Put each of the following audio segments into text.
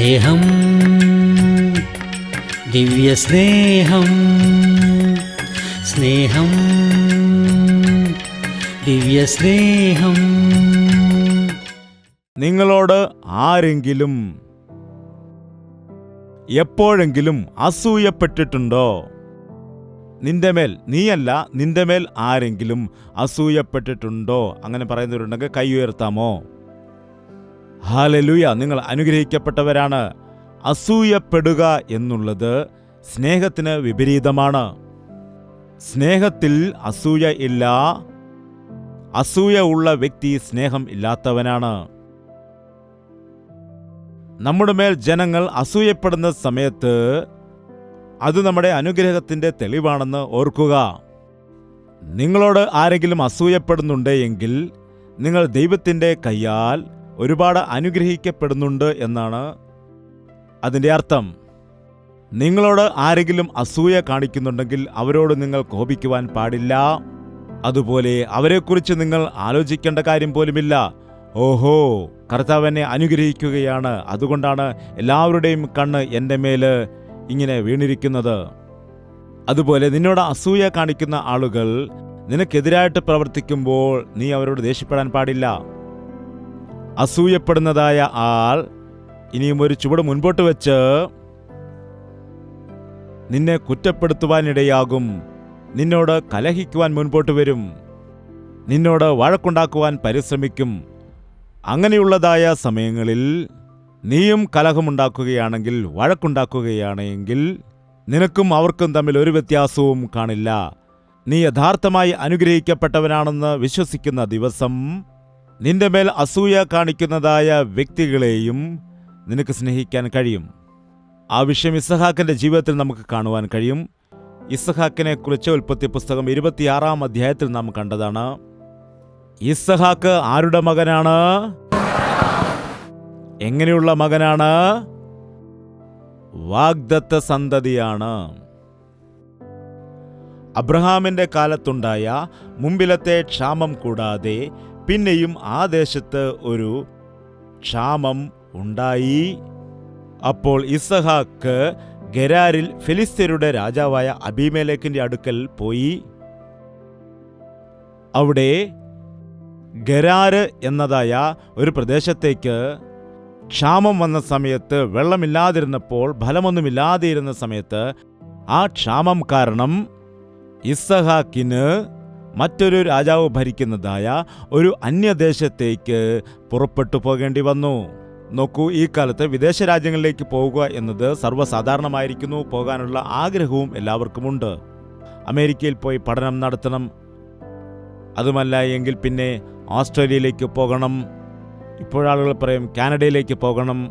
സ്നേഹം, ദിവ്യസ്നേഹം, സ്നേഹം, ദിവ്യസ്നേഹം. നിങ്ങളോട് ആരെങ്കിലും എപ്പോഴെങ്കിലും അസൂയപ്പെട്ടിട്ടുണ്ടോ? നീയല്ല, നിന്റെ മേൽ ആരെങ്കിലും അസൂയപ്പെട്ടിട്ടുണ്ടോ? അങ്ങനെ പറയുന്നവരുണ്ടെങ്കിൽ കൈ ഉയർത്താമോ? ഹല്ലേലൂയ! നിങ്ങൾ അനുഗ്രഹിക്കപ്പെട്ടവരാണ്. അസൂയപ്പെടുക എന്നുള്ളത് സ്നേഹത്തിന് വിപരീതമാണ്. സ്നേഹത്തിൽ അസൂയ ഇല്ല. അസൂയ ഉള്ള വ്യക്തി സ്നേഹം ഇല്ലാത്തവനാണ്. നമ്മുടെ മേൽ ജനങ്ങൾ അസൂയപ്പെടുന്ന സമയത്ത് അത് നമ്മുടെ അനുഗ്രഹത്തിൻ്റെ തെളിവാണെന്ന് ഓർക്കുക. നിങ്ങളോട് ആരെങ്കിലും അസൂയപ്പെടുന്നുണ്ട് എങ്കിൽ നിങ്ങൾ ദൈവത്തിൻ്റെ കയ്യാൽ ഒരുപാട് അനുഗ്രഹിക്കപ്പെടുന്നുണ്ട് എന്നാണ് അതിൻ്റെ അർത്ഥം. നിങ്ങളോട് ആരെങ്കിലും അസൂയ കാണിക്കുന്നുണ്ടെങ്കിൽ അവരോട് നിങ്ങൾ കോപിക്കുവാൻ പാടില്ല. അതുപോലെ അവരെക്കുറിച്ച് നിങ്ങൾ ആലോചിക്കേണ്ട കാര്യം പോലുമില്ല. ഓഹോ, കർത്താവ് എന്നെ അനുഗ്രഹിക്കുകയാണ്, അതുകൊണ്ടാണ് എല്ലാവരുടെയും കണ്ണ് എൻ്റെ മേൽ ഇങ്ങനെ വീണിരിക്കുന്നത്. അതുപോലെ നിന്നോട് അസൂയ കാണിക്കുന്ന ആളുകൾ നിനക്കെതിരായിട്ട് പ്രവർത്തിക്കുമ്പോൾ നീ അവരോട് ദേഷ്യപ്പെടാൻ പാടില്ല. അസൂയപ്പെടുന്നതായ ആൾ ഇനിയും ഒരു ചുവട് മുൻപോട്ട് വെച്ച് നിന്നെ കുറ്റപ്പെടുത്തുവാനിടയാകും. നിന്നോട് കലഹിക്കുവാൻ മുൻപോട്ട് വരും. നിന്നോട് വഴക്കുണ്ടാക്കുവാൻ പരിശ്രമിക്കും. അങ്ങനെയുള്ളതായ സമയങ്ങളിൽ നീയും കലഹമുണ്ടാക്കുകയാണെങ്കിൽ, വഴക്കുണ്ടാക്കുകയാണെങ്കിൽ നിനക്കും അവർക്കും തമ്മിൽ ഒരു വ്യത്യാസവും കാണില്ല. നീ യഥാർത്ഥമായി അനുഗ്രഹിക്കപ്പെട്ടവനാണെന്ന് വിശ്വസിക്കുന്ന ദിവസം നിന്റെ മേൽ അസൂയ കാണിക്കുന്നതായ വ്യക്തികളെയും നിനക്ക് സ്നേഹിക്കാൻ കഴിയും. ആ വിഷയം ഇസഹാക്കിന്റെ ജീവിതത്തിൽ നമുക്ക് കാണുവാൻ കഴിയും. ഇസഹാക്കിനെ കുറിച്ച് ഉൽപ്പത്തി പുസ്തകം 26-ാം അധ്യായത്തിൽ നാം കണ്ടതാണ്. ഇസഹാക്ക് ആരുടെ മകനാണ്? എങ്ങനെയുള്ള മകനാണ്? വാഗ്ദത്ത സന്തതിയാണ്. അബ്രഹാമിന്റെ കാലത്തുണ്ടായ മുമ്പിലത്തെ ക്ഷാമം കൂടാതെ പിന്നെയും ആ ദേശത്ത് ഒരു ക്ഷാമം ഉണ്ടായി. അപ്പോൾ ഇസഹാക്ക് ഗെരാരിൽ ഫിലിസ്ത്യരുടെ രാജാവായ അബീമേലെക്കിന്റെ അടുക്കൽ പോയി. അവിടെ ഗെരാര് എന്നതായ ഒരു പ്രദേശത്തേക്ക് ക്ഷാമം വന്ന സമയത്ത്, വെള്ളമില്ലാതിരുന്നപ്പോൾ, ഫലമൊന്നുമില്ലാതിരുന്ന സമയത്ത് ആ ക്ഷാമം കാരണം ഇസഹാക്കിന് മറ്റൊരു രാജാവ് ഭരിക്കുന്നതായ ഒരു അന്യദേശത്തേക്ക് പുറപ്പെട്ടു പോകേണ്ടി വന്നു. നോക്കൂ, ഈ കാലത്ത് വിദേശ രാജ്യങ്ങളിലേക്ക് പോവുക എന്നത് സർവ്വസാധാരണമായിരിക്കുന്നു. പോകാനുള്ള ആഗ്രഹവും എല്ലാവർക്കുമുണ്ട്. അമേരിക്കയിൽ പോയി പഠനം നടത്തണം, അതുമല്ല എങ്കിൽ പിന്നെ ഓസ്ട്രേലിയയിലേക്ക് പോകണം, ഇപ്പോഴാളുകൾ പറയും കാനഡയിലേക്ക് പോകണം.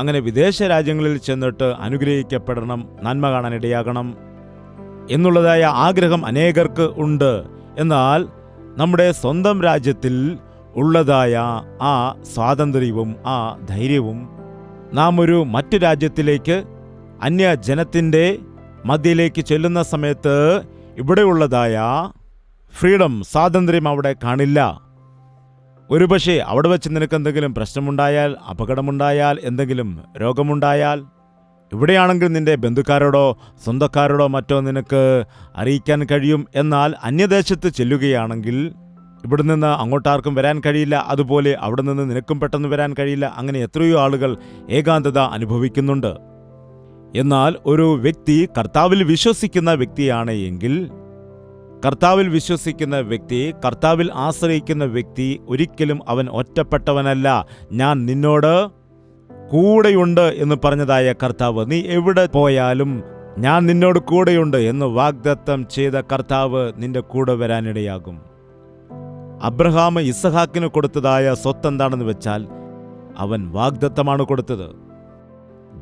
അങ്ങനെ വിദേശ രാജ്യങ്ങളിൽ ചെന്നിട്ട് അനുഗ്രഹിക്കപ്പെടണം, നന്മ കാണാനിടയാകണം എന്നുള്ളതായ ആഗ്രഹം അനേകർക്ക് ഉണ്ട്. എന്നാൽ നമ്മുടെ സ്വന്തം രാജ്യത്തിൽ ഉള്ളതായ ആ സ്വാതന്ത്ര്യവും ആ ധൈര്യവും നാം ഒരു മറ്റു രാജ്യത്തിലേക്ക്, അന്യജനത്തിൻ്റെ മധ്യയിലേക്ക് ചെല്ലുന്ന സമയത്ത് ഇവിടെയുള്ളതായ ഫ്രീഡം, സ്വാതന്ത്ര്യം അവിടെ കാണില്ല. ഒരുപക്ഷെ അവിടെ വെച്ച് നിനക്ക് എന്തെങ്കിലും പ്രശ്നമുണ്ടായാൽ, അപകടമുണ്ടായാൽ, എന്തെങ്കിലും രോഗമുണ്ടായാൽ, ഇവിടെയാണെങ്കിൽ നിന്റെ ബന്ധുക്കാരോടോ സ്വന്തക്കാരോടോ മറ്റോ നിനക്ക് അറിയിക്കാൻ കഴിയും. എന്നാൽ അന്യദേശത്ത് ചെല്ലുകയാണെങ്കിൽ ഇവിടെ നിന്ന് അങ്ങോട്ടാർക്കും വരാൻ കഴിയില്ല. അതുപോലെ അവിടെ നിന്ന് നിനക്കും പെട്ടെന്ന് വരാൻ കഴിയില്ല. അങ്ങനെ എത്രയോ ആളുകൾ ഏകാന്തത അനുഭവിക്കുന്നുണ്ട്. എന്നാൽ ഒരു വ്യക്തി കർത്താവിൽ വിശ്വസിക്കുന്ന വ്യക്തിയാണ് എങ്കിൽ, കർത്താവിൽ വിശ്വസിക്കുന്ന വ്യക്തി, കർത്താവിൽ ആശ്രയിക്കുന്ന വ്യക്തി, ഒരിക്കലും അവൻ ഒറ്റപ്പെട്ടവനല്ല. ഞാൻ നിന്നോട് കൂടെയുണ്ട് എന്ന് പറഞ്ഞതായ കർത്താവ്, നീ എവിടെ പോയാലും ഞാൻ നിന്നോട് കൂടെയുണ്ട് എന്ന് വാഗ്ദത്തം ചെയ്ത കർത്താവ് നിന്റെ കൂടെ വരാനിടയാകും. അബ്രഹാം ഇസഹാക്കിന് കൊടുത്തതായ സ്വത്ത് എന്താണെന്ന് വെച്ചാൽ അവൻ വാഗ്ദത്തമാണ് കൊടുത്തത്.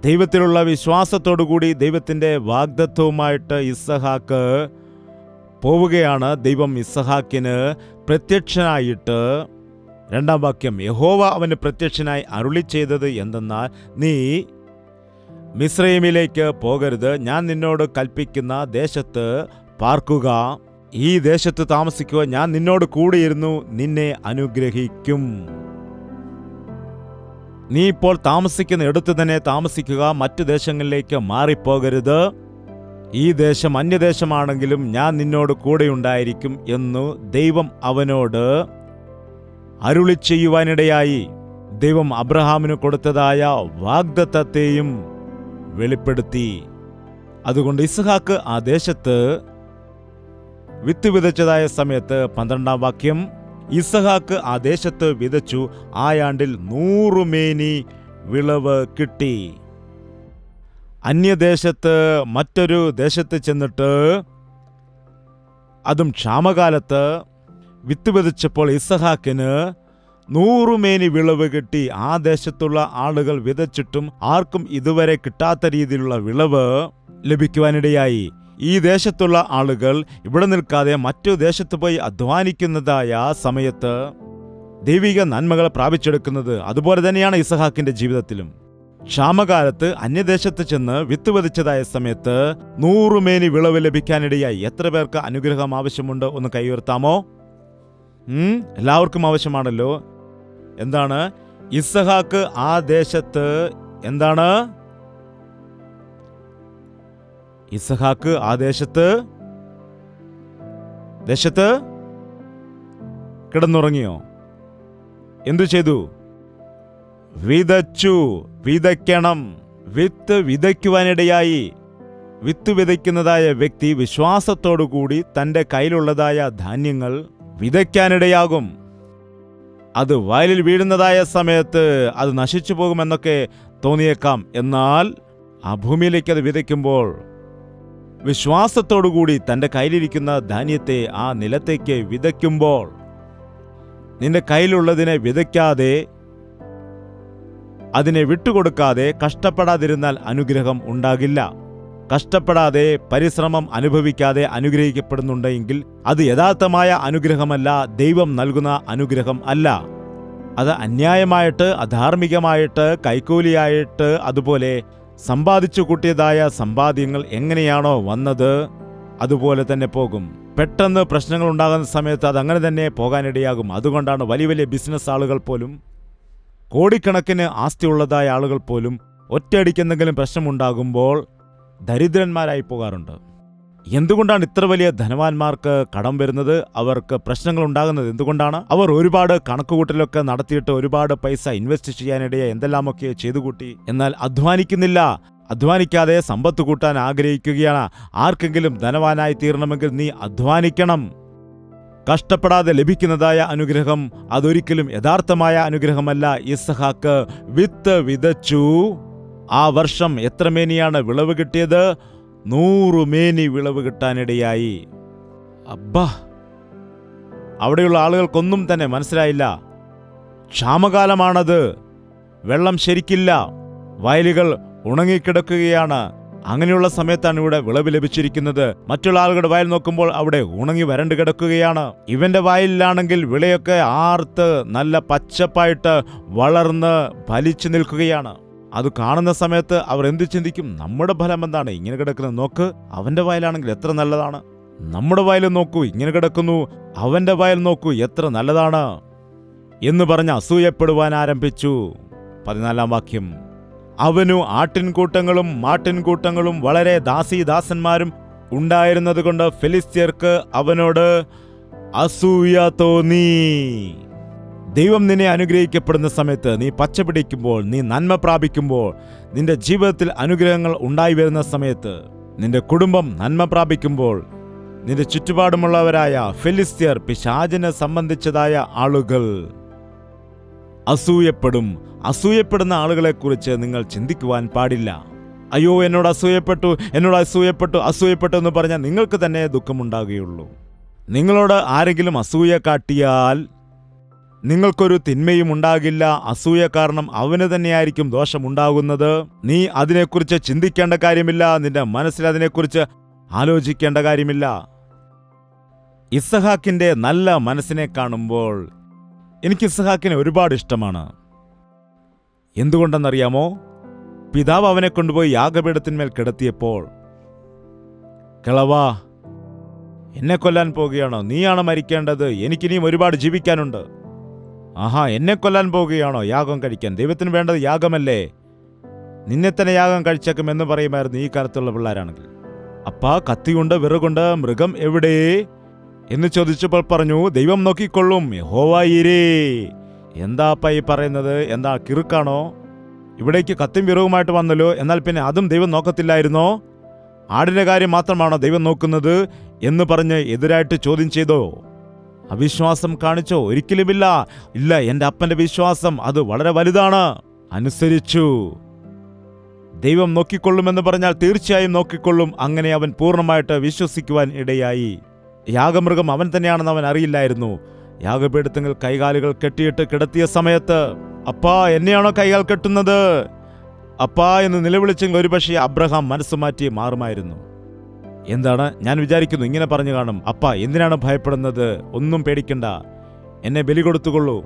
ദൈവത്തിലുള്ള വിശ്വാസത്തോടുകൂടി ദൈവത്തിൻ്റെ വാഗ്ദത്തവുമായിട്ട് ഇസഹാക്ക് പോവുകയാണ്. ദൈവം ഇസഹാക്കിന് പ്രത്യക്ഷനായിട്ട്, 2-ാം വാക്യം, യഹോവ അവന് പ്രത്യക്ഷനായി അരുളി ചെയ്തത് എന്തെന്നാൽ, നീ മിസ്രയീമിലേക്ക് പോകരുത്, ഞാൻ നിന്നോട് കൽപ്പിക്കുന്ന ദേശത്ത് പാർക്കുക, ഈ ദേശത്ത് താമസിക്കുക, ഞാൻ നിന്നോട് കൂടെയിരുന്നു നിന്നെ അനുഗ്രഹിക്കും. നീ ഇപ്പോൾ താമസിക്കുന്ന ഇടത്ത് തന്നെ താമസിക്കുക, മറ്റു ദേശങ്ങളിലേക്ക് മാറിപ്പോകരുത്. ഈ ദേശം അന്യദേശമാണെങ്കിലും ഞാൻ നിന്നോട് കൂടെയുണ്ടായിരിക്കും എന്നു ദൈവം അവനോട് അരുളി ചെയ്യുവാനിടയായി. ദൈവം അബ്രഹാമിന് കൊടുത്തതായ വാഗ്ദത്തത്തെയും വെളിപ്പെടുത്തി. അതുകൊണ്ട് ഇസ്ഹാക്ക് ആ ദേശത്ത് വിത്ത് വിതച്ചതായ സമയത്ത് 12-ാം വാക്യം, ഇസ്ഹാക്ക് ആ ദേശത്ത് വിതച്ചു, ആയാണ്ടിൽ 100 മേനി വിളവ് കിട്ടി. അന്യദേശത്ത് മറ്റൊരു ദേശത്ത് ചെന്നിട്ട്, അതും ക്ഷാമകാലത്ത് വിത്ത് വിതച്ചപ്പോൾ ഇസ്ഹാക്കിന് 100 മേനി വിളവ് കിട്ടി. ആ ദേശത്തുള്ള ആളുകൾ വിതച്ചിട്ടും ആർക്കും ഇതുവരെ കിട്ടാത്ത രീതിയിലുള്ള വിളവ് ലഭിക്കുവാനിടയായി. ഈ ദേശത്തുള്ള ആളുകൾ ഇവിടെ നിൽക്കാതെ മറ്റു ദേശത്ത് പോയി അധ്വാനിക്കുന്നതായ സമയത്ത് ദൈവിക നന്മകൾ പ്രാപിച്ചെടുക്കുന്നത്. അതുപോലെ തന്നെയാണ് ഇസ്ഹാക്കിന്റെ ജീവിതത്തിലും. ക്ഷാമകാലത്ത് അന്യദേശത്ത് ചെന്ന് വിത്ത് വിതച്ചതായ സമയത്ത് 100 മേനി വിളവ് ലഭിക്കാനിടയായി. എത്ര പേർക്ക് അനുഗ്രഹം ആവശ്യമുണ്ട്? ഒന്ന് കൈയുയർത്താമോ? എല്ലാവർക്കും ആവശ്യമാണല്ലോ. എന്താണ്? ഇസ്ഹാക്ക് ആ ദേശത്ത് എന്താണ്? ഇസ്ഹാക്ക് ആ ദേശത്ത് കിടന്നുറങ്ങിയോ? എന്തു ചെയ്തു? വിതച്ചു. വിതയ്ക്കണം. വിത്ത് വിതയ്ക്കുവാനിടയായി. വിത്ത് വിതയ്ക്കുന്നതായ വ്യക്തി വിശ്വാസത്തോടുകൂടി തൻ്റെ കയ്യിലുള്ളതായ ധാന്യങ്ങൾ വിതയ്ക്കാനിടയാകും. അത് വയലിൽ വീഴുന്നതായ സമയത്ത് അത് നശിച്ചു പോകുമെന്നൊക്കെ തോന്നിയേക്കാം. എന്നാൽ ആ ഭൂമിയിലേക്ക് അത് വിതയ്ക്കുമ്പോൾ വിശ്വാസത്തോടുകൂടി തൻ്റെ കയ്യിലിരിക്കുന്ന ധാന്യത്തെ ആ നിലത്തേക്ക് വിതയ്ക്കുമ്പോൾ, നിന്റെ കയ്യിലുള്ളതിനെ വിതയ്ക്കാതെ, അതിനെ വിട്ടുകൊടുക്കാതെ, കഷ്ടപ്പെടാതിരുന്നാൽ അനുഗ്രഹം ഉണ്ടാകില്ല. കഷ്ടപ്പെടാതെ, പരിശ്രമം അനുഭവിക്കാതെ അനുഗ്രഹിക്കപ്പെടുന്നുണ്ടെങ്കിൽ അത് യഥാർത്ഥമായ അനുഗ്രഹമല്ല, ദൈവം നൽകുന്ന അനുഗ്രഹം അല്ല. അത് അന്യായമായിട്ട്, അധാർമികമായിട്ട്, കൈക്കൂലിയായിട്ട്, അതുപോലെ സമ്പാദിച്ചു കൂട്ടിയതായ സമ്പാദ്യങ്ങൾ എങ്ങനെയാണോ വന്നത് അതുപോലെ തന്നെ പോകും. പെട്ടെന്ന് പ്രശ്നങ്ങൾ ഉണ്ടാകുന്ന സമയത്ത് അത് അങ്ങനെ തന്നെ പോകാനിടയാകും. അതുകൊണ്ടാണ് വലിയ വലിയ ബിസിനസ് ആളുകൾ പോലും, കോടിക്കണക്കിന് ആസ്തിയുള്ളതായ ആളുകൾ പോലും ഒറ്റയടിക്ക് എന്തെങ്കിലും പ്രശ്നമുണ്ടാകുമ്പോൾ ദരിദ്രന്മാരായി പോകാറുണ്ട്. എന്തുകൊണ്ടാണ് ഇത്ര വലിയ ധനവാന്മാർക്ക് കടം വരുന്നത്? അവർക്ക് പ്രശ്നങ്ങൾ ഉണ്ടാകുന്നത് എന്തുകൊണ്ടാണ്? അവർ ഒരുപാട് കണക്കുകൂട്ടലൊക്കെ നടത്തിയിട്ട് ഒരുപാട് പൈസ ഇൻവെസ്റ്റ് ചെയ്യാനിടയെ എന്തെല്ലാമൊക്കെ ചെയ്തു കൂട്ടി. എന്നാൽ അധ്വാനിക്കുന്നില്ല. അധ്വാനിക്കാതെ സമ്പത്ത് കൂട്ടാൻ ആഗ്രഹിക്കുകയാണ്. ആർക്കെങ്കിലും ധനവാനായി തീരണമെങ്കിൽ നീ അധ്വാനിക്കണം. കഷ്ടപ്പെടാതെ ലഭിക്കുന്നതായ അനുഗ്രഹം അതൊരിക്കലും യഥാർത്ഥമായ അനുഗ്രഹമല്ല. ഇസ്ഹാക്ക് വിത്ത് വിതച്ചു. ആ വർഷം എത്ര മേനിയാണ് വിളവ് കിട്ടിയത്? 100 മേനി വിളവ് കിട്ടാനിടയായി. അബ്ബാ, അവിടെയുള്ള ആളുകൾക്കൊന്നും തന്നെ മനസ്സിലായില്ല. ക്ഷാമകാലമാണത്. വെള്ളം ശരിക്കില്ല. വയലുകൾ ഉണങ്ങിക്കിടക്കുകയാണ്. അങ്ങനെയുള്ള സമയത്താണ് ഇവിടെ വിളവ് ലഭിച്ചിരിക്കുന്നത്. മറ്റുള്ള ആളുകളുടെ വയൽ നോക്കുമ്പോൾ അവിടെ ഉണങ്ങി വരണ്ടു കിടക്കുകയാണ്. ഇവന്റെ വയലിലാണെങ്കിൽ വിളയൊക്കെ ആർത്ത് നല്ല പച്ചപ്പായിട്ട് വളർന്ന് ഫലിച്ചു നിൽക്കുകയാണ്. അത് കാണുന്ന സമയത്ത് അവർ എന്ത് ചിന്തിക്കും? നമ്മുടെ ഫലം എന്താണ് ഇങ്ങനെ കിടക്കുന്നത്? നോക്ക്, അവന്റെ വയലാണെങ്കിൽ എത്ര നല്ലതാണ്. നമ്മുടെ വയൽ നോക്കൂ, ഇങ്ങനെ കിടക്കുന്നു. അവന്റെ വയൽ നോക്കൂ, എത്ര നല്ലതാണ് എന്ന് പറഞ്ഞ് അസൂയപ്പെടുവാൻ ആരംഭിച്ചു. 14-ാം വാക്യം, അവനു ആട്ടിൻകൂട്ടങ്ങളും മാട്ടിൻകൂട്ടങ്ങളും വളരെ ദാസീദാസന്മാരും ഉണ്ടായിരുന്നതുകൊണ്ട് ഫെലിസ്ത്യർക്ക് അവനോട് അസൂയ തോന്നി. ദൈവം നിന്നെ അനുഗ്രഹിക്കപ്പെടുന്ന സമയത്ത്, നീ പച്ച പിടിക്കുമ്പോൾ, നീ നന്മ പ്രാപിക്കുമ്പോൾ, നിന്റെ ജീവിതത്തിൽ അനുഗ്രഹങ്ങൾ ഉണ്ടായി വരുന്ന സമയത്ത്, നിന്റെ കുടുംബം നന്മ പ്രാപിക്കുമ്പോൾ, നിന്റെ ചുറ്റുപാടുമുള്ളവരായ ഫെലിസ്ത്യർ, പിശാചിനെ സംബന്ധിച്ചതായ ആളുകൾ അസൂയപ്പെടും. അസൂയപ്പെടുന്ന ആളുകളെക്കുറിച്ച് നിങ്ങൾ ചിന്തിക്കുവാൻ പാടില്ല. അയ്യോ, എന്നോട് അസൂയപ്പെട്ടു എന്ന് പറഞ്ഞാൽ നിങ്ങൾക്ക് തന്നെ ദുഃഖമുണ്ടാകുകയുള്ളൂ. നിങ്ങളോട് ആരെങ്കിലും അസൂയ കാട്ടിയാൽ നിങ്ങൾക്കൊരു തിന്മയും ഉണ്ടാകില്ല. അസൂയ കാരണം അവന് തന്നെയായിരിക്കും ദോഷമുണ്ടാകുന്നത്. നീ അതിനെക്കുറിച്ച് ചിന്തിക്കേണ്ട കാര്യമില്ല. നിന്റെ മനസ്സിൽ അതിനെക്കുറിച്ച് ആലോചിക്കേണ്ട കാര്യമില്ല. ഇസ്ഹാക്കിന്റെ നല്ല മനസ്സിനെ കാണുമ്പോൾ എനിക്ക് ഇസ്ഹാക്കിനെ ഒരുപാട് ഇഷ്ടമാണ്. എന്തുകൊണ്ടെന്നറിയാമോ? പിതാവ് അവനെ കൊണ്ടുപോയി യാഗപീഠത്തിന്മേൽ കിടത്തിയപ്പോൾ, കിളവാ, എന്നെ കൊല്ലാൻ പോകുകയാണോ? നീയാണ് മരിക്കേണ്ടത്. എനിക്കിനിയും ഒരുപാട് ജീവിക്കാനുണ്ട്. ആഹാ, എന്നെ കൊല്ലാൻ പോകുകയാണോ യാഗം കഴിക്കാൻ? ദൈവത്തിന് വേണ്ടത് യാഗമല്ലേ? നിന്നെ തന്നെ യാഗം കഴിച്ചേക്കും എന്ന് പറയുമായിരുന്നു ഈ കാലത്തുള്ള പിള്ളേരാണെങ്കിൽ. അപ്പാ, കത്തിയുണ്ട്, വിറകുണ്ട്, മൃഗം എവിടെ എന്ന് ചോദിച്ചപ്പോൾ പറഞ്ഞു, ദൈവം നോക്കിക്കൊള്ളും, യഹോവ ഈരേ. എന്താ അപ്പ ഈ പറയുന്നത്? എന്താ കിറുക്കാണോ? ഇവിടേക്ക് കത്തിയും വിറവുമായിട്ട് വന്നല്ലോ, എന്നാൽ പിന്നെ അതും ദൈവം നോക്കത്തില്ലായിരുന്നോ? ആടിന്റെ കാര്യം മാത്രമാണോ ദൈവം നോക്കുന്നത് എന്ന് പറഞ്ഞ് എതിരായിട്ട് ചോദ്യം ചെയ്തോ? അവിശ്വാസം കാണിച്ചോ? ഒരിക്കലുമില്ല. ഇല്ല, എൻ്റെ അപ്പന്റെ വിശ്വാസം അത് വളരെ വലുതാണ്. അനുസരിച്ചു. ദൈവം നോക്കിക്കൊള്ളുമെന്ന് പറഞ്ഞാൽ തീർച്ചയായും നോക്കിക്കൊള്ളും. അങ്ങനെ അവൻ പൂർണ്ണമായിട്ട് വിശ്വസിക്കുവാൻ ഇടയായി. യാഗമൃഗം അവൻ തന്നെയാണെന്ന് അവൻ അറിയില്ലായിരുന്നു. യാഗപീഠത്തിൽ കൈകാലുകൾ കെട്ടിയിട്ട് കിടത്തിയ സമയത്ത്, അപ്പാ, എന്നെയാണോ കൈകാൽ കെട്ടുന്നത്, അപ്പാ എന്ന് നിലവിളിച്ചെങ്കിൽ ഒരുപക്ഷെ അബ്രഹാം മനസ്സുമാറ്റി മാറുമായിരുന്നു. എന്താണ് ഞാൻ വിചാരിക്കുന്നു, ഇങ്ങനെ പറഞ്ഞു കാണും, അപ്പാ, എന്തിനാണ് ഭയപ്പെടുന്നത്? ഒന്നും പേടിക്കണ്ട, എന്നെ ബലി കൊടുത്തുകൊള്ളൂ,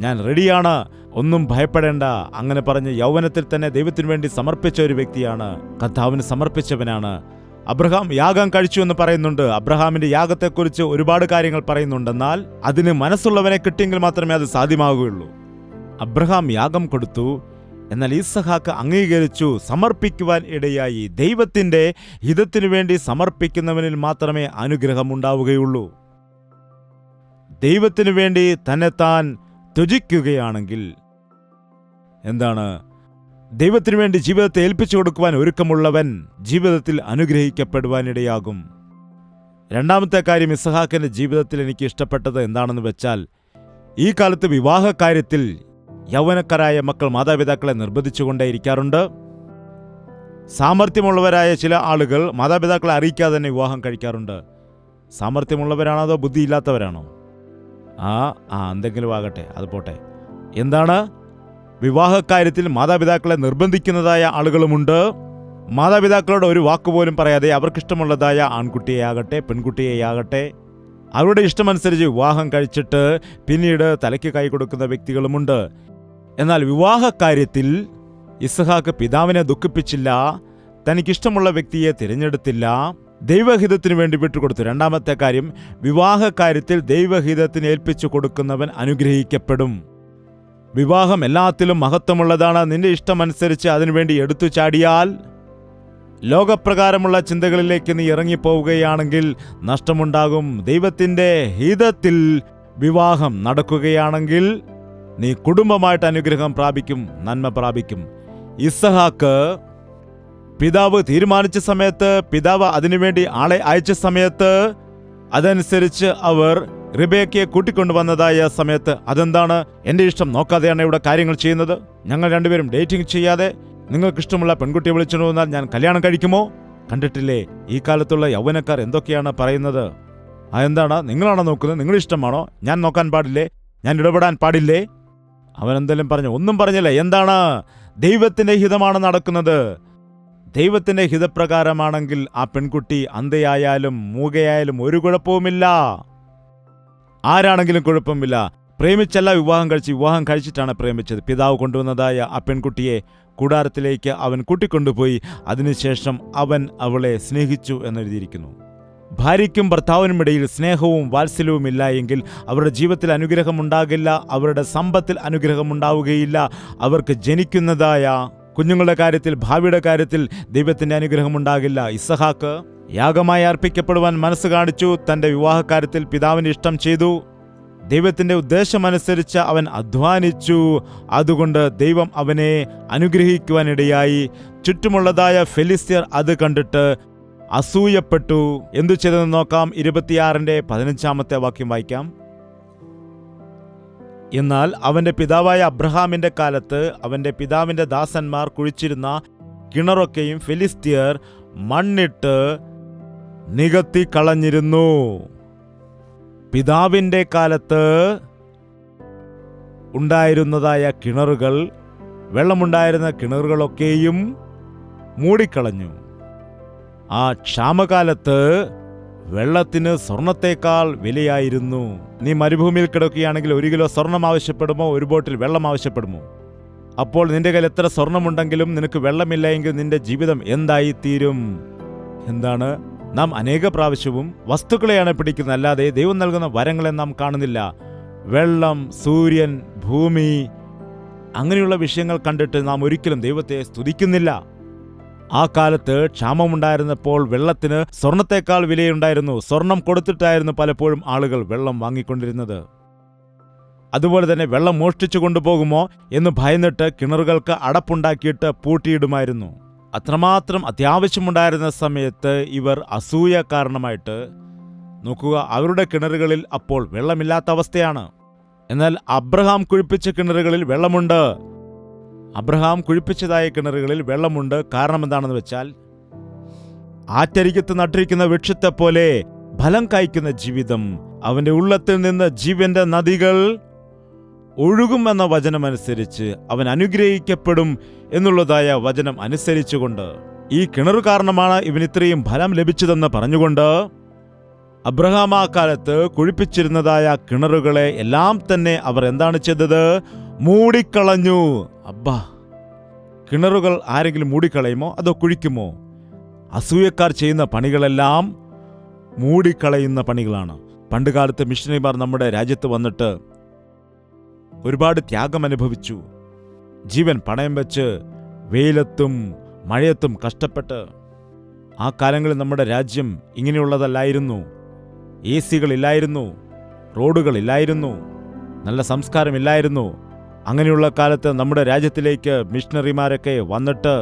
ഞാൻ റെഡിയാണ്, ഒന്നും ഭയപ്പെടേണ്ട. അങ്ങനെ പറഞ്ഞ് യൗവനത്തിൽ തന്നെ ദൈവത്തിനു വേണ്ടി സമർപ്പിച്ച ഒരു വ്യക്തിയാണ്, കർത്താവിന് സമർപ്പിച്ചവനാണ്. അബ്രഹാം യാഗം കഴിച്ചു എന്ന് പറയുന്നുണ്ട്. അബ്രഹാമിന്റെ യാഗത്തെക്കുറിച്ച് ഒരുപാട് കാര്യങ്ങൾ പറയുന്നുണ്ടെന്നാൽ അതിന് മനസ്സുള്ളവനെ കിട്ടിയെങ്കിൽ മാത്രമേ അത് സാധ്യമാകുകയുള്ളൂ. അബ്രഹാം യാഗം കൊടുത്തു, എന്നാൽ ഈസഹാക്ക് അംഗീകരിച്ചു, സമർപ്പിക്കുവാൻ ഇടയായി. ദൈവത്തിന്റെ ഹിതത്തിനു വേണ്ടി സമർപ്പിക്കുന്നവനിൽ മാത്രമേ അനുഗ്രഹം ഉണ്ടാവുകയുള്ളൂ. ദൈവത്തിനു വേണ്ടി തന്നെത്താൻ ത്യജിക്കുകയാണെങ്കിൽ, എന്താണ്, ദൈവത്തിനു വേണ്ടി ജീവിതത്തെ ഏൽപ്പിച്ചു കൊടുക്കുവാൻ ഒരുക്കമുള്ളവൻ ജീവിതത്തിൽ അനുഗ്രഹിക്കപ്പെടുവാനിടയാകും. രണ്ടാമത്തെ കാര്യം, ഇസഹാക്കിന്റെ ജീവിതത്തിൽ എനിക്ക് ഇഷ്ടപ്പെട്ടത് എന്താണെന്ന് വെച്ചാൽ, ഈ കാലത്ത് വിവാഹകാര്യത്തിൽ യൗവനക്കാരായ മക്കൾ മാതാപിതാക്കളെ നിർബന്ധിച്ചുകൊണ്ടേയിരിക്കാറുണ്ട്. സാമർഥ്യമുള്ളവരായ ചില ആളുകൾ മാതാപിതാക്കളെ അറിയിക്കാതെ തന്നെ വിവാഹം കഴിക്കാറുണ്ട്. സാമർഥ്യമുള്ളവരാണോ അതോ ബുദ്ധിയില്ലാത്തവരാണോ? എന്തെങ്കിലും ആകട്ടെ, അത് പോട്ടെ. എന്താണ്, വിവാഹക്കാര്യത്തിൽ മാതാപിതാക്കളെ നിർബന്ധിക്കുന്നതായ ആളുകളുമുണ്ട്. മാതാപിതാക്കളോട് ഒരു വാക്കുപോലും പറയാതെ അവർക്കിഷ്ടമുള്ളതായ ആൺകുട്ടിയെയാകട്ടെ പെൺകുട്ടിയെയാകട്ടെ അവരുടെ ഇഷ്ടമനുസരിച്ച് വിവാഹം കഴിച്ചിട്ട് പിന്നീട് തലയ്ക്ക് കൈ കൊടുക്കുന്ന വ്യക്തികളുമുണ്ട്. എന്നാൽ വിവാഹക്കാര്യത്തിൽ ഇസ്ഹാക്ക് പിതാവിനെ ദുഃഖിപ്പിച്ചില്ല, തനിക്കിഷ്ടമുള്ള വ്യക്തിയെ തിരഞ്ഞെടുത്തില്ല, ദൈവഹിതത്തിനു വേണ്ടി വിട്ടുകൊടുത്തു. രണ്ടാമത്തെ കാര്യം, വിവാഹക്കാര്യത്തിൽ ദൈവഹിതത്തിന് ഏൽപ്പിച്ചു കൊടുക്കുന്നവൻ അനുഗ്രഹിക്കപ്പെടും. വിവാഹം എല്ലാത്തിലും മഹത്വമുള്ളതാണ്. നിന്റെ ഇഷ്ടമനുസരിച്ച് അതിനുവേണ്ടി എടുത്തു ചാടിയാൽ, ലോകപ്രകാരമുള്ള ചിന്തകളിലേക്ക് നീ ഇറങ്ങിപ്പോവുകയാണെങ്കിൽ നഷ്ടമുണ്ടാകും. ദൈവത്തിൻ്റെ ഹിതത്തിൽ വിവാഹം നടക്കുകയാണെങ്കിൽ നീ കുടുംബമായിട്ട് അനുഗ്രഹം പ്രാപിക്കും, നന്മ പ്രാപിക്കും. ഇസ്ഹാക്ക് പിതാവ് തീരുമാനിച്ച സമയത്ത്, പിതാവ് അതിനുവേണ്ടി ആളെ അയച്ച സമയത്ത്, അതനുസരിച്ച് അവർ റിബേക്കയെ കൂട്ടിക്കൊണ്ടുവന്നതായ സമയത്ത്, അതെന്താണ്, എൻ്റെ ഇഷ്ടം നോക്കാതെയാണ് ഇവിടെ കാര്യങ്ങൾ ചെയ്യുന്നത്, ഞങ്ങൾ രണ്ടുപേരും ഡേറ്റിംഗ് ചെയ്യാതെ നിങ്ങൾക്കിഷ്ടമുള്ള പെൺകുട്ടിയെ വിളിച്ചു വന്നാൽ ഞാൻ കല്യാണം കഴിക്കുമോ? കണ്ടിട്ടില്ലേ ഈ കാലത്തുള്ള യൗവനക്കാർ എന്തൊക്കെയാണ് പറയുന്നത്? എന്താണ്, നിങ്ങളാണോ നോക്കുന്നത്? നിങ്ങളിഷ്ടമാണോ? ഞാൻ നോക്കാൻ പാടില്ലേ? ഞാൻ ഇടപെടാൻ പാടില്ലേ? അവനെന്തെങ്കിലും പറഞ്ഞു? ഒന്നും പറഞ്ഞില്ല. എന്താണ്, ദൈവത്തിൻ്റെ ഹിതമാണ് നടക്കുന്നത്. ദൈവത്തിൻ്റെ ഹിതപ്രകാരമാണെങ്കിൽ ആ പെൺകുട്ടി അന്ധയായാലും മൂകയായാലും ഒരു കുഴപ്പവുമില്ല, ആരാണെങ്കിലും കുഴപ്പമില്ല. പ്രേമിച്ചല്ല വിവാഹം കഴിച്ച്, വിവാഹം കഴിച്ചിട്ടാണ് പ്രേമിച്ചത്. പിതാവ് കൊണ്ടുവന്നതായ ആ പെൺകുട്ടിയെ കൂടാരത്തിലേക്ക് അവൻ കൂട്ടിക്കൊണ്ടുപോയി. അതിനുശേഷം അവൻ അവളെ സ്നേഹിച്ചു എന്നെഴുതിയിരിക്കുന്നു. ഭാര്യയ്ക്കും ഭർത്താവിനുമിടയിൽ സ്നേഹവും വാത്സല്യവും ഇല്ല എങ്കിൽ അവരുടെ ജീവിതത്തിൽ അനുഗ്രഹം ഉണ്ടാകില്ല, അവരുടെ സമ്പത്തിൽ അനുഗ്രഹം ഉണ്ടാവുകയില്ല. അവർക്ക് ജനിക്കുന്നതായ കുഞ്ഞുങ്ങളുടെ കാര്യത്തിൽ, ഭാവിയുടെ കാര്യത്തിൽ ദൈവത്തിൻ്റെ അനുഗ്രഹം ഉണ്ടാകില്ല. ഇസ്ഹാക്ക് യാഗമായി അർപ്പിക്കപ്പെടുവാൻ മനസ്സ് കാണിച്ചു. തൻ്റെ വിവാഹകാര്യത്തിൽ പിതാവിൻ്റെ ഇഷ്ടം ചെയ്തു. ദൈവത്തിൻ്റെ ഉദ്ദേശമനുസരിച്ച് അവൻ അധ്വാനിച്ചു. അതുകൊണ്ട് ദൈവം അവനെ അനുഗ്രഹിക്കുവാനിടയായി. ചുറ്റുമുള്ളതായ ഫെലിസ്ത്യർ അത് കണ്ടിട്ട് അസൂയപ്പെട്ടു. എന്തു ചെയ്തെന്ന് നോക്കാം. 26-15 വാക്യം വായിക്കാം. എന്നാൽ അവന്റെ പിതാവായ അബ്രഹാമിന്റെ കാലത്ത് അവന്റെ പിതാവിന്റെ ദാസന്മാർ കുഴിച്ചിരുന്ന കിണറൊക്കെയും ഫെലിസ്ത്യർ മണ്ണിട്ട് നികത്തി കളഞ്ഞിരുന്നു. പിതാവിന്റെ കാലത്ത് ഉണ്ടായിരുന്നതായ കിണറുകൾ, വെള്ളമുണ്ടായിരുന്ന കിണറുകളൊക്കെയും മൂടിക്കളഞ്ഞു. ആ ക്ഷാമകാലത്ത് വെള്ളത്തിന് സ്വർണത്തേക്കാൾ വിലയായിരുന്നു. നീ മരുഭൂമിയിൽ കിടക്കുകയാണെങ്കിൽ 1 കിലോ സ്വർണം ആവശ്യപ്പെടുമോ? 1 ബോട്ടിൽ വെള്ളം ആവശ്യപ്പെടുമോ? അപ്പോൾ നിന്റെ കയ്യിൽ എത്ര സ്വർണമുണ്ടെങ്കിലും നിനക്ക് വെള്ളമില്ല എങ്കിൽ നിന്റെ ജീവിതം എന്തായിത്തീരും? എന്താണ്, നാം അനേക പ്രാവശ്യവും വസ്തുക്കളെയാണ് പിടിക്കുന്നത്, അല്ലാതെ ദൈവം നൽകുന്ന വരങ്ങളെ നാം കാണുന്നില്ല. വെള്ളം, സൂര്യൻ, ഭൂമി, അങ്ങനെയുള്ള വിഷയങ്ങൾ കണ്ടിട്ട് നാം ഒരിക്കലും ദൈവത്തെ സ്തുതിക്കുന്നില്ല. ആ കാലത്ത് ക്ഷാമമുണ്ടായിരുന്നപ്പോൾ വെള്ളത്തിന് സ്വർണത്തേക്കാൾ വിലയുണ്ടായിരുന്നു. സ്വർണം കൊടുത്തിട്ടായിരുന്നു പലപ്പോഴും ആളുകൾ വെള്ളം വാങ്ങിക്കൊണ്ടിരുന്നത്. അതുപോലെ തന്നെ വെള്ളം മോഷ്ടിച്ചു കൊണ്ടുപോകുമോ എന്ന് ഭയന്നിട്ട് കിണറുകൾക്ക് അടപ്പുണ്ടാക്കിയിട്ട് പൂട്ടിയിടുമായിരുന്നു. അത്രമാത്രം അത്യാവശ്യമുണ്ടായിരുന്ന സമയത്ത് ഇവർ അസൂയ കാരണമായിട്ട് നോക്കുക, അവരുടെ കിണറുകളിൽ അപ്പോൾ വെള്ളമില്ലാത്ത അവസ്ഥയാണ്. എന്നാൽ അബ്രഹാം കുഴിപ്പിച്ച കിണറുകളിൽ വെള്ളമുണ്ട്. അബ്രഹാം കുഴിപ്പിച്ചതായ കിണറുകളിൽ വെള്ളമുണ്ട്. കാരണം എന്താണെന്ന് വെച്ചാൽ, ആറ്റരികത്ത് നട്ടിരിക്കുന്ന വൃക്ഷത്തെ പോലെ ഫലം കായ്ക്കുന്ന ജീവിതം, അവന്റെ ഉള്ളത്തിൽ നിന്ന് ജീവന്റെ നദികൾ ഒഴുകുമെന്ന വചനമനുസരിച്ച് അവൻ അനുഗ്രഹിക്കപ്പെടും എന്നുള്ളതായ വചനം അനുസരിച്ചുകൊണ്ട് ഈ കിണറു കാരണമാണ് ഇവന് ഇത്രയും ഫലം ലഭിച്ചതെന്ന് പറഞ്ഞുകൊണ്ട് അബ്രഹാം ആ കാലത്ത് കുഴിപ്പിച്ചിരുന്നതായ കിണറുകളെ എല്ലാം തന്നെ അവർ എന്താണ് ചെയ്തത്? മൂടിക്കളഞ്ഞു. അബ്ബാ, കിണറുകൾ ആരെങ്കിലും മൂടിക്കളയുമോ അതോ കുഴിക്കുമോ? അസൂയക്കാർ ചെയ്യുന്ന പണികളെല്ലാം മൂടിക്കളയുന്ന പണികളാണ്. പണ്ടുകാലത്ത് മിഷണറിമാർ നമ്മുടെ രാജ്യത്ത് വന്നിട്ട് ഒരുപാട് ത്യാഗം അനുഭവിച്ചു. ജീവൻ പണയം വെച്ച് വെയിലത്തും മഴയത്തും കഷ്ടപ്പെട്ട്. ആ കാലങ്ങളിൽ നമ്മുടെ രാജ്യം ഇങ്ങനെയുള്ളതല്ലായിരുന്നു. AC-കളില്ലായിരുന്നു, റോഡുകളില്ലായിരുന്നു, നല്ല സംസ്കാരമില്ലായിരുന്നു. അങ്ങനെയുള്ള കാലത്ത് നമ്മുടെ രാജ്യത്തിലേക്ക് മിഷണറിമാരൊക്കെ വന്നിട്ട്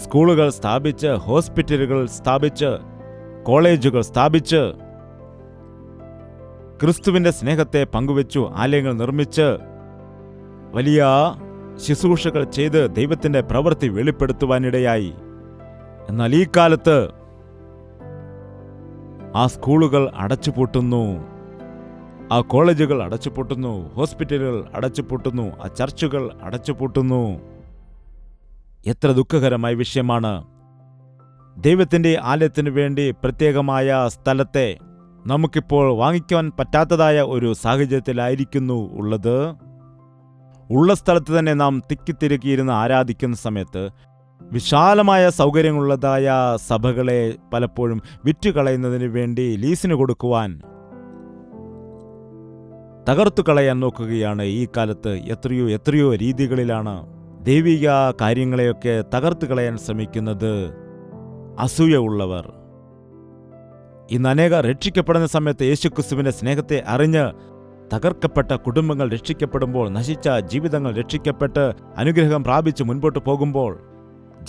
സ്കൂളുകൾ സ്ഥാപിച്ച്, ഹോസ്പിറ്റലുകൾ സ്ഥാപിച്ച്, കോളേജുകൾ സ്ഥാപിച്ച്, ക്രിസ്തുവിന്റെ സ്നേഹത്തെ പങ്കുവച്ചു, ആലയങ്ങൾ നിർമ്മിച്ച്, വലിയ ശുശ്രൂഷകൾ ചെയ്ത് ദൈവത്തിന്റെ പ്രവൃത്തി വെളിപ്പെടുത്തുവാനിടയായി. എന്നാൽ ഈ കാലത്ത് ആ സ്കൂളുകൾ അടച്ചുപൂട്ടുന്നു, ആ കോളേജുകൾ അടച്ചുപൂട്ടുന്നു, ഹോസ്പിറ്റലുകൾ അടച്ചുപൂട്ടുന്നു, ആ ചർച്ചുകൾ അടച്ചുപൂട്ടുന്നു. എത്ര ദുഃഖകരമായ വിഷയമാണ്! ദൈവത്തിന്റെ ആലയത്തിനു വേണ്ടി പ്രത്യേകമായ സ്ഥലത്തെ നമുക്കിപ്പോൾ വാങ്ങിക്കുവാൻ പറ്റാത്തതായ ഒരു സാഹചര്യത്തിലായിരിക്കുന്നു ഉള്ളത്. ഉള്ള സ്ഥലത്ത് തന്നെ നാം തിക്കിത്തിരുക്കിയിരുന്ന് ആരാധിക്കുന്ന സമയത്ത് വിശാലമായ സൗകര്യങ്ങളുള്ളതായ സഭകളെ പലപ്പോഴും വിറ്റുകളയുന്നതിന് വേണ്ടി ലീസിന് കൊടുക്കുവാൻ, തകർത്തു കളയാൻ നോക്കുകയാണ്. ഈ കാലത്ത് എത്രയോ എത്രയോ രീതികളിലാണ് ദൈവിക കാര്യങ്ങളെയൊക്കെ തകർത്തു കളയാൻ ശ്രമിക്കുന്നത് അസൂയ ഉള്ളവർ. ഇന്ന് അനേക രക്ഷിക്കപ്പെടുന്ന സമയത്ത് യേശുക്രിസ്തുവിന്റെ സ്നേഹത്തെ അറിഞ്ഞ് തകർക്കപ്പെട്ട കുടുംബങ്ങൾ രക്ഷിക്കപ്പെടുമ്പോൾ, നശിച്ച ജീവിതങ്ങൾ രക്ഷിക്കപ്പെട്ട് അനുഗ്രഹം പ്രാപിച്ച് മുൻപോട്ട് പോകുമ്പോൾ,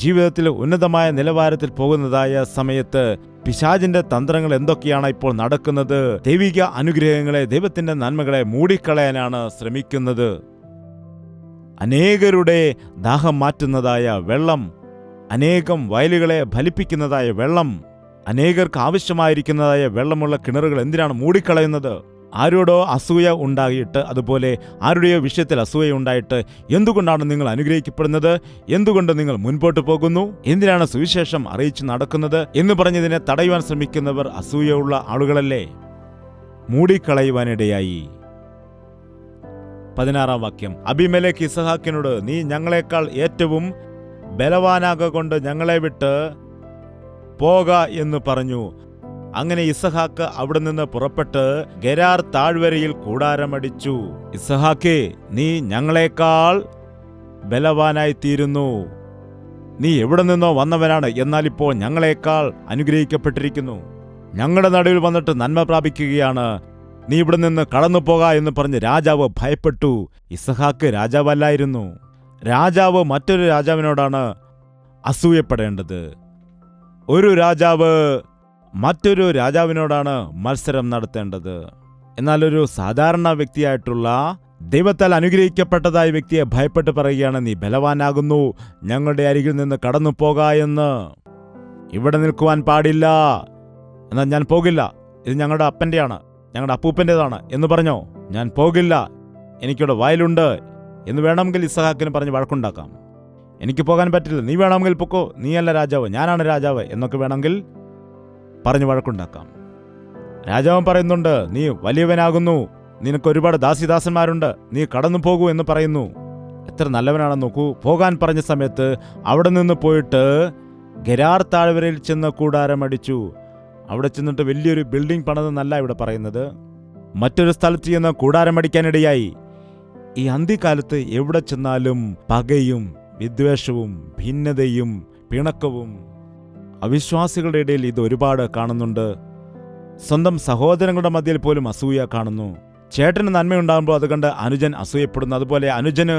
ജീവിതത്തിൽ ഉന്നതമായ നിലവാരത്തിൽ പോകുന്നതായ സമയത്ത് പിശാചിന്റെ തന്ത്രങ്ങൾ എന്തൊക്കെയാണ് ഇപ്പോൾ നടക്കുന്നത്? ദൈവിക അനുഗ്രഹങ്ങളെ, ദൈവത്തിന്റെ നന്മകളെ മൂടിക്കളയാനാണ് ശ്രമിക്കുന്നത്. അനേകരുടെ ദാഹം മാറ്റുന്നതായ വെള്ളം, അനേകം വയലുകളെ ഫലിപ്പിക്കുന്നതായ വെള്ളം, അനേകർക്ക് ആവശ്യമായിരിക്കുന്നതായ വെള്ളമുള്ള കിണറുകൾ എന്തിനാണ് മൂടിക്കളയുന്നത്? ആരോടോ അസൂയ ഉണ്ടായിട്ട്, അതുപോലെ ആരുടെയോ വിഷയത്തിൽ അസൂയ ഉണ്ടായിട്ട് എന്തുകൊണ്ടാണ് നിങ്ങൾ അനുഗ്രഹിക്കപ്പെടുന്നത്? എന്തുകൊണ്ട് നിങ്ങൾ മുൻപോട്ട് പോകുന്നു? എന്തിനാണ് സുവിശേഷം അറിയിച്ചു നടക്കുന്നത് എന്ന് പറഞ്ഞതിനെ തടയുവാൻ ശ്രമിക്കുന്നവർ അസൂയുള്ള ആളുകളല്ലേ? മൂടിക്കളയുവാനിടയായി. 16-ാം വാക്യം, അബീമേലെക്ക് ഇസഹാക്കിനോട്, നീ ഞങ്ങളെക്കാൾ ഏറ്റവും ബലവാനാകൊണ്ട് ഞങ്ങളെ വിട്ട് പോക എന്ന് പറഞ്ഞു. അങ്ങനെ ഇസഹാക്ക് അവിടെ നിന്ന് പുറപ്പെട്ട് ഗെരാർ താഴ്വരയിൽ കൂടാരമടിച്ചു. ഇസഹാക്കേ, നീ ഞങ്ങളെക്കാൾ ബലവാനായിത്തീരുന്നു. നീ എവിടെ നിന്നോ വന്നവനാണ്, എന്നാൽ ഇപ്പോൾ ഞങ്ങളെക്കാൾ അനുഗ്രഹിക്കപ്പെട്ടിരിക്കുന്നു. ഞങ്ങളുടെ നടുവിൽ വന്നിട്ട് നന്മ പ്രാപിക്കുകയാണ്. നീ ഇവിടെ നിന്ന് കടന്നു പോക എന്ന് പറഞ്ഞ് രാജാവ് ഭയപ്പെട്ടു. ഇസഹാക്ക് രാജാവല്ലായിരുന്നു. രാജാവ് മറ്റൊരു രാജാവിനോടാണ് അസൂയപ്പെടേണ്ടത്. ഒരു രാജാവ് മറ്റൊരു രാജാവിനോടാണ് മത്സരം നടത്തേണ്ടത്. എന്നാൽ ഒരു സാധാരണ വ്യക്തിയായിട്ടുള്ള, ദൈവത്താൽ അനുഗ്രഹിക്കപ്പെട്ടതായ വ്യക്തിയെ ഭയപ്പെട്ട് പറയുകയാണ്, നീ ബലവാനാകുന്നു, ഞങ്ങളുടെ അരികിൽ നിന്ന് കടന്നു പോക എന്ന്. ഇവിടെ നിൽക്കുവാൻ പാടില്ല. എന്നാൽ ഞാൻ പോകില്ല, ഇത് ഞങ്ങളുടെ അപ്പൻ്റെയാണ്, ഞങ്ങളുടെ അപ്പൂപ്പൻ്റെതാണ് എന്ന് പറഞ്ഞോ? ഞാൻ പോകില്ല, എനിക്കിവിടെ വയലുണ്ട് എന്ന് വേണമെങ്കിൽ ഇസഹാക്കിന് പറഞ്ഞ് വഴക്കുണ്ടാക്കാം. എനിക്ക് പോകാൻ പറ്റില്ല, നീ വേണമെങ്കിൽ പൊക്കോ, നീയല്ല രാജാവ്, ഞാനാണ് രാജാവ് എന്നൊക്കെ വേണമെങ്കിൽ പറഞ്ഞു വഴക്കുണ്ടാക്കാം. രാജാവൻ പറയുന്നുണ്ട്, നീ വലിയവനാകുന്നു, നിനക്ക് ഒരുപാട് ദാസിദാസന്മാരുണ്ട്, നീ കടന്നു പോകൂ എന്ന് പറയുന്നു. എത്ര നല്ലവനാണെന്ന് നോക്കൂ. പോകാൻ പറഞ്ഞ സമയത്ത് അവിടെ നിന്ന് പോയിട്ട് ഗെരാർ താഴ്വരയിൽ ചെന്ന് കൂടാരമടിച്ചു. അവിടെ ചെന്നിട്ട് വലിയൊരു ബിൽഡിംഗ് പണിതെന്നല്ല ഇവിടെ പറയുന്നത്. മറ്റൊരു സ്ഥലത്ത് ചെന്ന് കൂടാരമടിക്കാനിടയായി. ഈ അന്ത്യകാലത്ത് എവിടെ ചെന്നാലും പകയും വിദ്വേഷവും ഭിന്നതയും പിണക്കവും. അവിശ്വാസികളുടെ ഇടയിൽ ഇത് ഒരുപാട് കാണുന്നുണ്ട്. സ്വന്തം സഹോദരങ്ങളുടെ മധ്യയിൽ പോലും അസൂയ കാണുന്നു. ചേട്ടന് നന്മയുണ്ടാകുമ്പോൾ അത് കണ്ട് അനുജൻ അസൂയപ്പെടുന്നു. അതുപോലെ അനുജന്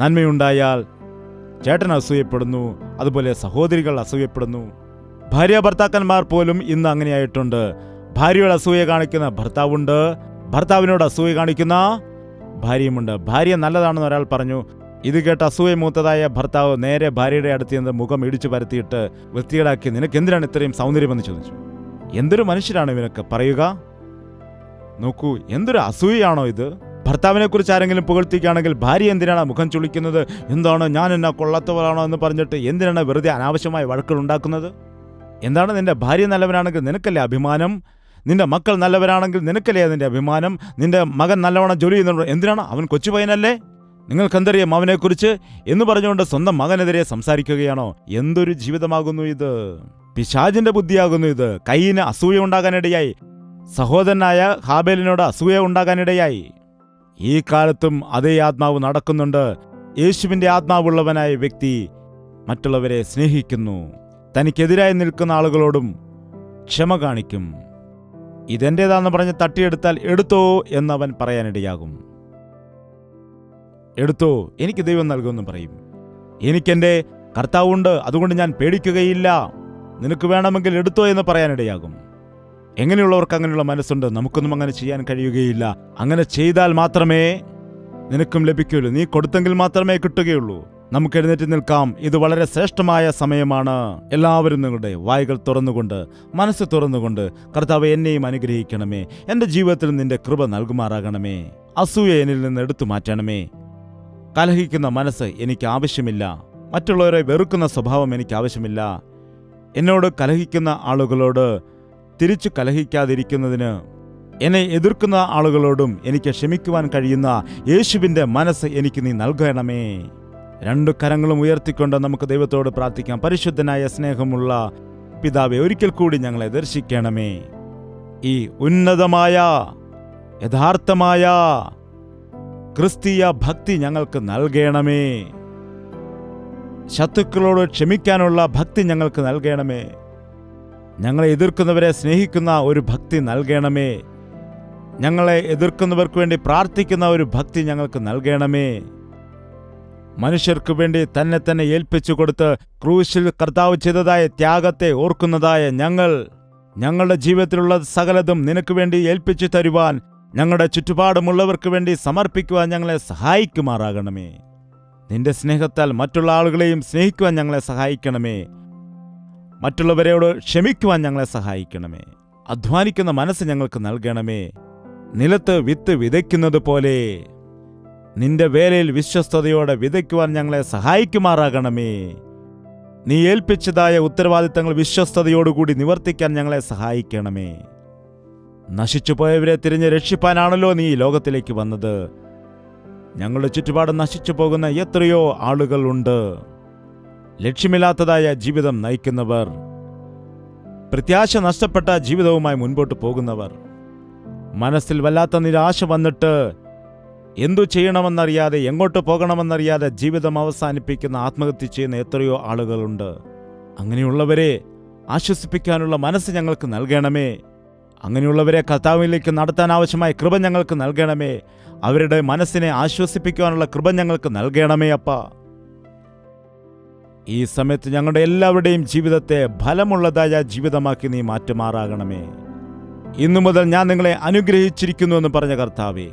നന്മയുണ്ടായാൽ ചേട്ടൻ അസൂയപ്പെടുന്നു. അതുപോലെ സഹോദരികൾ അസൂയപ്പെടുന്നു. ഭാര്യ ഭർത്താക്കന്മാർ പോലും ഇന്ന് അങ്ങനെയായിട്ടുണ്ട്. ഭാര്യയോട് അസൂയ കാണിക്കുന്ന ഭർത്താവുണ്ട്, ഭർത്താവിനോട് അസൂയ കാണിക്കുന്ന ഭാര്യയുമുണ്ട്. ഭാര്യ നല്ലതാണെന്ന് ഒരാൾ പറഞ്ഞു. ഇത് കേട്ട് അസൂയ മൂത്തതായ ഭർത്താവ് നേരെ ഭാര്യയുടെ അടുത്ത് നിന്ന് മുഖം ഇടിച്ചു പരത്തിയിട്ട് വൃത്തികേടാക്കി, നിനക്ക് എന്തിനാണ് ഇത്രയും സൗന്ദര്യമെന്ന് ചോദിച്ചു. എന്തൊരു മനുഷ്യരാണ് ഇവനൊക്കെ പറയുക. നോക്കൂ, എന്തൊരു അസൂയാണോ ഇത്. ഭർത്താവിനെ കുറിച്ച് ആരെങ്കിലും പുകഴ്ത്തിക്കുകയാണെങ്കിൽ ഭാര്യ എന്തിനാണ് മുഖം ചുളിക്കുന്നത്? എന്താണ് ഞാൻ എന്നാ കൊള്ളാത്തവരാണോ എന്ന് പറഞ്ഞിട്ട് എന്തിനാണ് വെറുതെ അനാവശ്യമായ വഴക്കുകൾ ഉണ്ടാക്കുന്നത്? എന്താണ്, നിന്റെ ഭാര്യ നല്ലവനാണെങ്കിൽ നിനക്കല്ലേ അഭിമാനം? നിന്റെ മക്കൾ നല്ലവരാണെങ്കിൽ നിനക്കല്ലേ അതിൻ്റെ അഭിമാനം? നിന്റെ മകൻ നല്ലവണ്ണം ജോലി ചെയ്യുന്നുണ്ടോ? എന്തിനാണ്? അവൻ കൊച്ചു പയ്യനല്ലേ, നിങ്ങൾക്കെന്തറിയാം അവനെക്കുറിച്ച് എന്ന് പറഞ്ഞുകൊണ്ട് സ്വന്തം മകനെതിരെ സംസാരിക്കുകയാണോ? എന്തൊരു ജീവിതമാകുന്നു ഇത്. പിശാചിന്റെ ബുദ്ധിയാകുന്നു ഇത്. കയ്യിന് അസൂയ ഉണ്ടാകാനിടയായി. സഹോദരനായ ഹാബേലിനോട് അസൂയ ഉണ്ടാകാനിടയായി. ഈ കാലത്തും അതേ ആത്മാവ് നടക്കുന്നുണ്ട്. യേശുവിൻ്റെ ആത്മാവുള്ളവനായ വ്യക്തി മറ്റുള്ളവരെ സ്നേഹിക്കുന്നു. തനിക്കെതിരായി നിൽക്കുന്ന ആളുകളോടും ക്ഷമ കാണിക്കും. ഇതെന്റേതാണെന്ന് പറഞ്ഞ് തട്ടിയെടുത്താൽ എടുത്തോ എന്നവൻ പറയാനിടയാകും. എടുത്തോ, എനിക്ക് ദൈവം നൽകുമെന്ന് പറയും. എനിക്കെൻ്റെ കർത്താവുണ്ട്, അതുകൊണ്ട് ഞാൻ പേടിക്കുകയില്ല, നിനക്ക് വേണമെങ്കിൽ എടുത്തോ എന്ന് പറയാനിടയാകും. എങ്ങനെയുള്ളവർക്ക് അങ്ങനെയുള്ള മനസ്സുണ്ട്? നമുക്കൊന്നും അങ്ങനെ ചെയ്യാൻ കഴിയുകയില്ല. അങ്ങനെ ചെയ്താൽ മാത്രമേ നിനക്കും ലഭിക്കുകയുള്ളൂ. നീ കൊടുത്തെങ്കിൽ മാത്രമേ കിട്ടുകയുള്ളൂ. നമുക്ക് എഴുന്നേറ്റ് നിൽക്കാം. ഇത് വളരെ ശ്രേഷ്ഠമായ സമയമാണ്. എല്ലാവരും നിങ്ങളുടെ വായ്കൾ തുറന്നുകൊണ്ട്, മനസ്സ് തുറന്നുകൊണ്ട്, കർത്താവേ എന്നെയും അനുഗ്രഹിക്കണമേ, എൻ്റെ ജീവിതത്തിൽ നിന്റെ കൃപ നൽകുമാറാകണമേ, അസൂയ എന്നിൽ നിന്ന് എടുത്തു മാറ്റണമേ, കലഹിക്കുന്ന മനസ്സ് എനിക്ക് ആവശ്യമില്ല, മറ്റുള്ളവരെ വെറുക്കുന്ന സ്വഭാവം എനിക്ക് ആവശ്യമില്ല, എന്നോട് കലഹിക്കുന്ന ആളുകളോട് തിരിച്ചു കലഹിക്കാതിരിക്കുന്നതിന് എന്നെ എതിർക്കുന്ന ആളുകളോടും എനിക്ക് ക്ഷമിക്കുവാൻ കഴിയുന്ന യേശുവിൻ്റെ മനസ്സ് എനിക്ക് നീ നൽകണമേ. രണ്ടു കരങ്ങളും ഉയർത്തിക്കൊണ്ട് നമുക്ക് ദൈവത്തോട് പ്രാർത്ഥിക്കാം. പരിശുദ്ധനായ സ്നേഹമുള്ള പിതാവേ, ഒരിക്കൽ കൂടി ഞങ്ങളെ ദർശിക്കണമേ. ഈ ഉന്നതമായ യഥാർത്ഥമായ ക്രിസ്തീയ ഭക്തി ഞങ്ങൾക്ക് നൽകണമേ. ശത്രുക്കളോട് ക്ഷമിക്കാനുള്ള ഭക്തി ഞങ്ങൾക്ക് നൽകണമേ. ഞങ്ങളെ എതിർക്കുന്നവരെ സ്നേഹിക്കുന്ന ഒരു ഭക്തി നൽകണമേ. ഞങ്ങളെ എതിർക്കുന്നവർക്ക് വേണ്ടി പ്രാർത്ഥിക്കുന്ന ഒരു ഭക്തി ഞങ്ങൾക്ക് നൽകണമേ. മനുഷ്യർക്ക് വേണ്ടി തന്നെ തന്നെ ഏൽപ്പിച്ചു കൊടുത്ത് ക്രൂശിൽ കർത്താവ് ചെയ്തതായ ത്യാഗത്തെ ഓർക്കുന്നതായ ഞങ്ങളുടെ ജീവിതത്തിലുള്ള സകലതും നിനക്ക് വേണ്ടി ഏൽപ്പിച്ചു തരുവാൻ, ഞങ്ങളുടെ ചുറ്റുപാടുമുള്ളവർക്ക് വേണ്ടി സമർപ്പിക്കുവാൻ ഞങ്ങളെ സഹായിക്കുമാറാകണമേ. നിന്റെ സ്നേഹത്താൽ മറ്റുള്ള ആളുകളെയും സ്നേഹിക്കുവാൻ ഞങ്ങളെ സഹായിക്കണമേ. മറ്റുള്ളവരോട് ക്ഷമിക്കുവാൻ ഞങ്ങളെ സഹായിക്കണമേ. അധ്വാനിക്കുന്ന മനസ്സ് ഞങ്ങൾക്ക് നൽകണമേ. നിലത്ത് വിത്ത് വിതയ്ക്കുന്നത് പോലെ നിന്റെ വേലയിൽ വിശ്വസ്തയോടെ വിതയ്ക്കുവാൻ ഞങ്ങളെ സഹായിക്കുമാറാകണമേ. നീ ഏൽപ്പിച്ചതായ ഉത്തരവാദിത്തങ്ങൾ വിശ്വസ്തയോടുകൂടി നിവർത്തിക്കാൻ ഞങ്ങളെ സഹായിക്കണമേ. നശിച്ചുപോയവരെ തിരിഞ്ഞ് രക്ഷിപ്പാനാണല്ലോ നീ ഈ ലോകത്തിലേക്ക് വന്നത്. ഞങ്ങളുടെ ചുറ്റുപാട് നശിച്ചു പോകുന്ന എത്രയോ ആളുകൾ ഉണ്ട്. ലക്ഷ്യമില്ലാത്തതായ ജീവിതം നയിക്കുന്നവർ, പ്രത്യാശ നഷ്ടപ്പെട്ട ജീവിതവുമായി മുൻപോട്ട് പോകുന്നവർ, മനസ്സിൽ വല്ലാത്ത നിരാശ വന്നിട്ട് എന്തു ചെയ്യണമെന്നറിയാതെ, എങ്ങോട്ട് പോകണമെന്നറിയാതെ ജീവിതം അവസാനിപ്പിക്കുന്ന, ആത്മഹത്യ ചെയ്യുന്ന എത്രയോ ആളുകളുണ്ട്. അങ്ങനെയുള്ളവരെ ആശ്വസിപ്പിക്കാനുള്ള മനസ്സ് ഞങ്ങൾക്ക് നൽകണമേ. അങ്ങനെയുള്ളവരെ കർത്താവിലേക്ക് നടത്താൻ ആവശ്യമായ കൃപ ഞങ്ങൾക്ക് നൽകണമേ. അവരുടെ മനസ്സിനെ ആശ്വസിപ്പിക്കുവാനുള്ള കൃപ ഞങ്ങൾക്ക് നൽകണമേ അപ്പ. ഈ സമയത്ത് ഞങ്ങളുടെ എല്ലാവരുടെയും ജീവിതത്തെ ഫലമുള്ളതായ ജീവിതമാക്കി നീ മാറ്റുമാറാകണമേ. ഇന്നു മുതൽ ഞാൻ നിങ്ങളെ അനുഗ്രഹിച്ചിരിക്കുന്നു എന്ന് പറഞ്ഞ കർത്താവേ,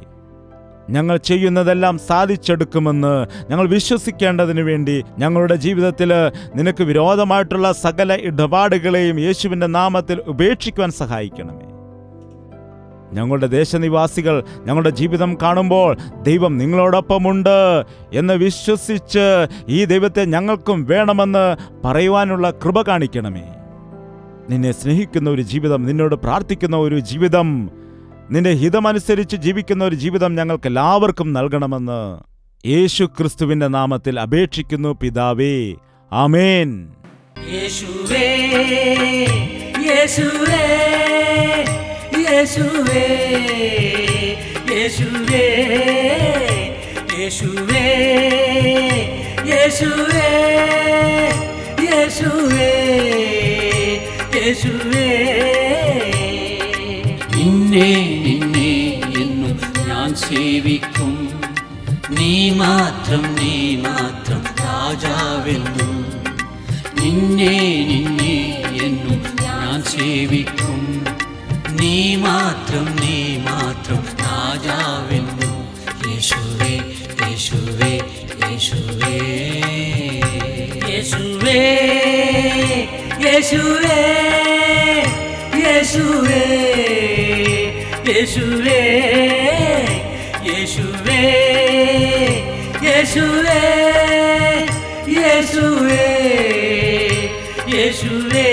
ഞങ്ങൾ ചെയ്യുന്നതെല്ലാം സാധിച്ചെടുക്കുമെന്ന് ഞങ്ങൾ വിശ്വസിക്കേണ്ടതിനു വേണ്ടി ഞങ്ങളുടെ ജീവിതത്തിൽ നിനക്ക് വിരോധമായിട്ടുള്ള സകല ഇടപാടുകളെയും യേശുവിൻ്റെ നാമത്തിൽ ഉപേക്ഷിക്കുവാൻ സഹായിക്കണമേ. ഞങ്ങളുടെ ദേശനിവാസികൾ ഞങ്ങളുടെ ജീവിതം കാണുമ്പോൾ ദൈവം നിങ്ങളോടൊപ്പമുണ്ട് എന്ന് വിശ്വസിച്ച് ഈ ദൈവത്തെ ഞങ്ങൾക്കും വേണമെന്ന് പറയുവാനുള്ള കൃപ കാണിക്കണമേ. നിന്നെ സ്നേഹിക്കുന്ന ഒരു ജീവിതം, നിന്നോട് പ്രാർത്ഥിക്കുന്ന ഒരു ജീവിതം, നിന്റെ ഹിതമനുസരിച്ച് ജീവിക്കുന്ന ഒരു ജീവിതം ഞങ്ങൾക്ക് എല്ലാവർക്കും നൽകണമെന്ന് യേശു ക്രിസ്തുവിന്റെ നാമത്തിൽ അപേക്ഷിക്കുന്നു പിതാവേ. ആമേൻ. യേശുവേ യേശുവേ യേശുവേ യേശുവേ യേശുവേ യേശുവേ യേശുവേ യേശുവേ നിന്നെ നിന്നെ എന്നും ഞാൻ സേവിക്കും നീ മാത്രം രാജാവെന്നും നിന്നെ നിന്നെ എന്നും ഞാൻ സേവിക്കും നീ മാത്രം രാജാവെന്നും യേശുവേ യേശുവേ യേശുവേ യേശുവേ യേശുവേ യേശുവേ യേശുവേ യേശുവേ യേശുവേ യേശുവേ യേശുവേ